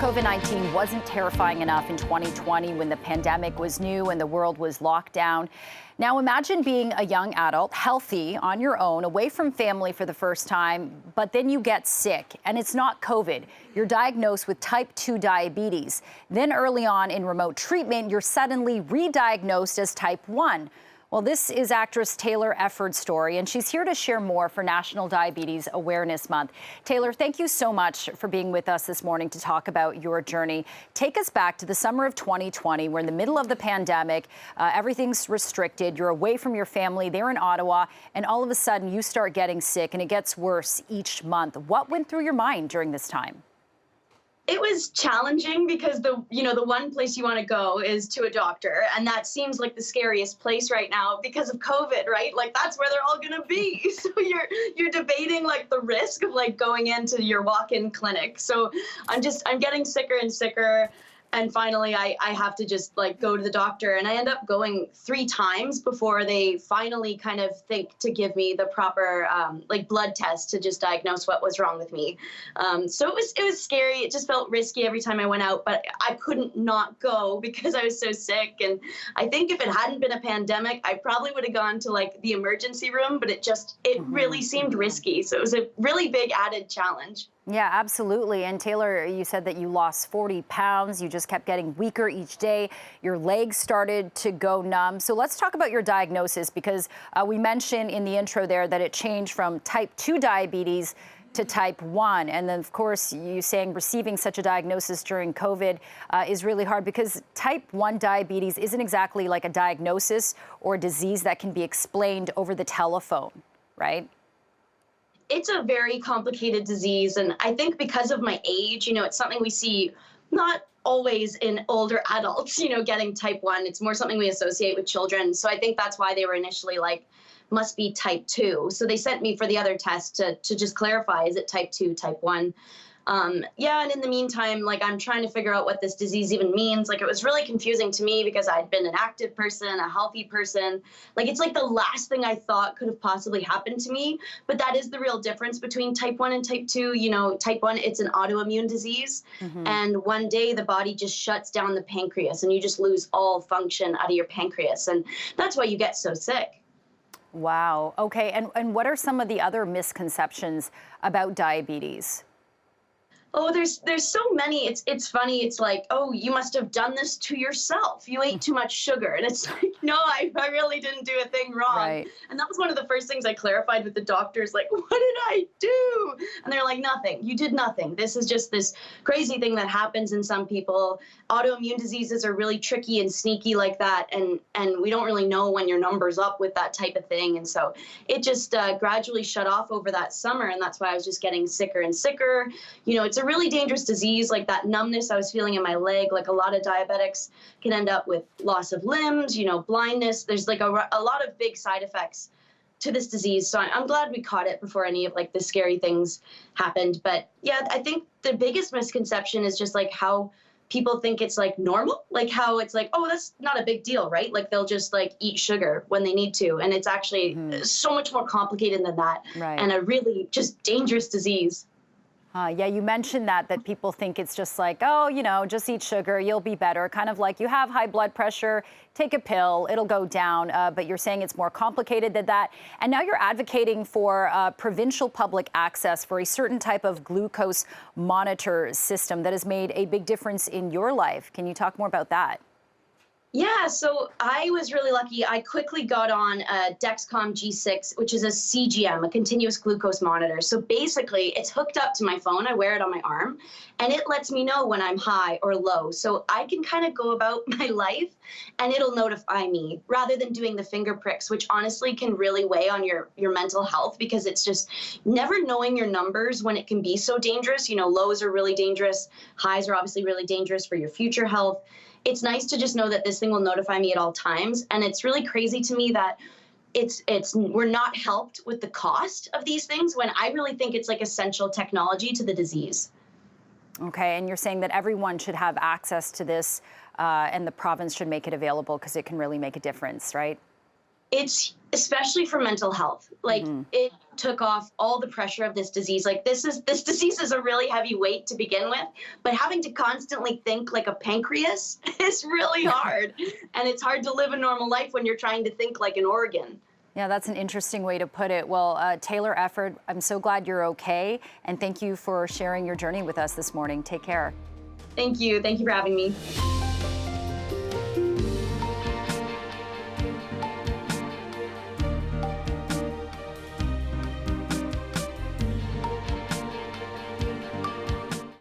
COVID-19 wasn't terrifying enough in 2020 when the pandemic was new and the world was locked down. Now imagine being a young adult, healthy, on your own, away from family for the first time, but then you get sick, and it's not COVID. You're diagnosed with type 2 diabetes. Then early on in remote treatment, you're suddenly re-diagnosed as type 1. Well, this is actress Taylor Efford's story, and she's here to share more for National Diabetes Awareness Month. Taylor, thank you so much for being with us this morning to talk about your journey. Take us back to the summer of 2020. We're in the middle of the pandemic. Everything's restricted. You're away from your family. They're in Ottawa, and all of a sudden you start getting sick, and it gets worse each month. What went through your mind during this time? It was challenging because the one place you want to go is to a doctor, and that seems like the scariest place right now because of COVID, right? Like that's where they're all going to be. So you're debating like the risk of like going into your walk-in clinic. So I'm getting sicker and sicker. And finally, I have to just like go to the doctor, and I end up going 3 times before they finally kind of think to give me the proper like blood test to just diagnose what was wrong with me. So it was scary. It just felt risky every time I went out, but I couldn't not go because I was so sick. And I think if it hadn't been a pandemic, I probably would have gone to like the emergency room, but it really seemed risky. So it was a really big added challenge. Yeah, absolutely. And Taylor, you said that you lost 40 pounds. You just kept getting weaker each day. Your legs started to go numb. So let's talk about your diagnosis, because we mentioned in the intro there that it changed from type 2 diabetes to type 1. And then, of course, you saying receiving such a diagnosis during COVID is really hard, because type 1 diabetes isn't exactly like a diagnosis or a disease that can be explained over the telephone, right? It's a very complicated disease, and I think because of my age, it's something we see not always in older adults, getting type 1. It's more something we associate with children. So I think that's why they were initially like, must be type 2. So they sent me for the other test to just clarify, is it type 2, type 1? Yeah, and in the meantime, like I'm trying to figure out what this disease even means. Like it was really confusing to me because I'd been an active person, a healthy person. Like it's like the last thing I thought could have possibly happened to me. But that is the real difference between type 1 and type 2. Type 1, it's an autoimmune disease. And one day the body just shuts down the pancreas and you just lose all function out of your pancreas. And that's why you get so sick. Wow. Okay. And what are some of the other misconceptions about diabetes? Oh, there's so many. It's funny. It's like, oh, you must have done this to yourself. You ate too much sugar. And it's like, no, I really didn't do a thing wrong. Right. And that was one of the first things I clarified with the doctors, like, what did I do? And they're like, nothing. You did nothing. This is just this crazy thing that happens in some people. Autoimmune diseases are really tricky and sneaky like that. And we don't really know when your number's up with that type of thing. And so it just gradually shut off over that summer. And that's why I was just getting sicker and sicker. It's a really dangerous disease, like that numbness I was feeling in my leg. Like a lot of diabetics can end up with loss of limbs, blindness. There's like a lot of big side effects to this disease. So I'm glad we caught it before any of like the scary things happened. But yeah, I think the biggest misconception is just like how people think it's like normal, like how it's like, oh, that's not a big deal, right? Like they'll just like eat sugar when they need to. And it's actually so much more complicated than that. Right. And a really just dangerous disease. Yeah, you mentioned that people think it's just like, oh, just eat sugar, you'll be better. Kind of like you have high blood pressure, take a pill, it'll go down. But you're saying it's more complicated than that. And now you're advocating for provincial public access for a certain type of glucose monitor system that has made a big difference in your life. Can you talk more about that? Yeah, so I was really lucky. I quickly got on a Dexcom G6, which is a CGM, a continuous glucose monitor. So basically, it's hooked up to my phone. I wear it on my arm, and it lets me know when I'm high or low. So I can kind of go about my life, and it'll notify me rather than doing the finger pricks, which honestly can really weigh on your mental health because it's just never knowing your numbers when it can be so dangerous. Lows are really dangerous. Highs are obviously really dangerous for your future health. It's nice to just know that this thing will notify me at all times. And it's really crazy to me that we're not helped with the cost of these things when I really think it's like essential technology to the disease. Okay, and you're saying that everyone should have access to this and the province should make it available because it can really make a difference, right? It's especially for mental health. Like it took off all the pressure of this disease. Like this disease is a really heavy weight to begin with, but having to constantly think like a pancreas is really hard. And it's hard to live a normal life when you're trying to think like an organ. Yeah, that's an interesting way to put it. Well, Taylor Efford, I'm so glad you're okay. And thank you for sharing your journey with us this morning. Take care. Thank you. Thank you for having me.